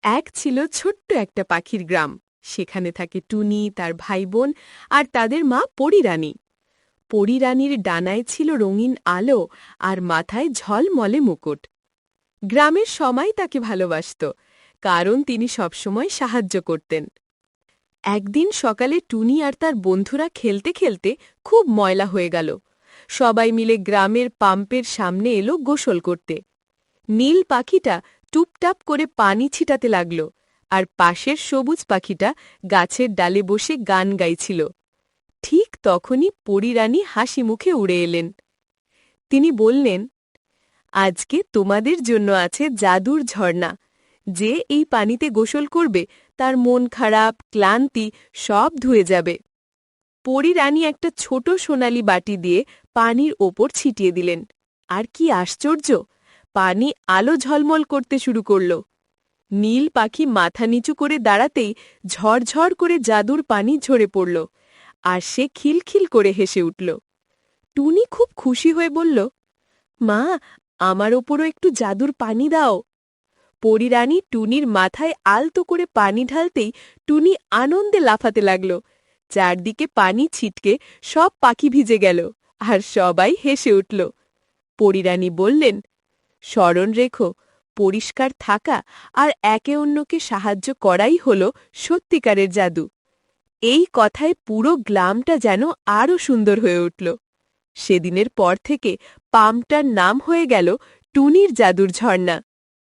এক ছিল ছোট্ট একটা পাখির গ্রাম। সেখানে থাকে টুনি, তার ভাই বোন আর তাদের মা পরীরানী। পরীরানীর ডানায় ছিল রঙিন আলো আর মাথায় ঝলমলে মুকুট। গ্রামের সবাই তাকে ভালোবাসত, কারণ তিনি সবসময় সাহায্য করতেন। একদিন সকালে টুনি আর তার বন্ধুরা খেলতে খেলতে খুব ময়লা হয়ে গেল। সবাই মিলে গ্রামের পাম্পের সামনে এলো গোসল করতে। নীল পাখিটা টুপটাপ করে পানি ছিটাতে লাগল, আর পাশের সবুজ পাখিটা গাছের ডালে বসে গান গাইছিল। ঠিক তখনই পরীরানী হাসি মুখে উড়ে এলেন। তিনি বললেন, আজকে তোমাদের জন্য আছে জাদুর ঝর্ণা। যে এই পানিতে গোসল করবে তার মন খারাপ, ক্লান্তি সব ধুয়ে যাবে। পরীরানী একটা ছোট সোনালি বাটি দিয়ে পানির ওপর ছিটিয়ে দিলেন। আর কি আশ্চর্য! পানি আলো ঝলমল করতে শুরু করল। নীল পাখি মাথা নিচু করে দাঁড়াতেই ঝরঝর করে জাদুর পানি ঝরে পড়ল, আর সে খিলখিল করে হেসে উঠল। টুনি খুব খুশি হয়ে বলল, মা, আমার ওপরও একটু জাদুর পানি দাও। পরীরানী টুনির মাথায় আলতো করে পানি ঢালতেই টুনি আনন্দে লাফাতে লাগল। চারদিকে পানি ছিটকে সব পাখি ভিজে গেল, আর সবাই হেসে উঠল। পরীরানী বললেন, স্মরণ রেখো, পরিষ্কার থাকা আর একে অন্যকে সাহায্য করাই হল সত্যিকারের জাদু। এই কথায় পুরো গ্রামটা যেন আরও সুন্দর হয়ে উঠল। সেদিনের পর থেকে পাম্পটার নাম হয়ে গেল টুনির জাদুর ঝর্ণা।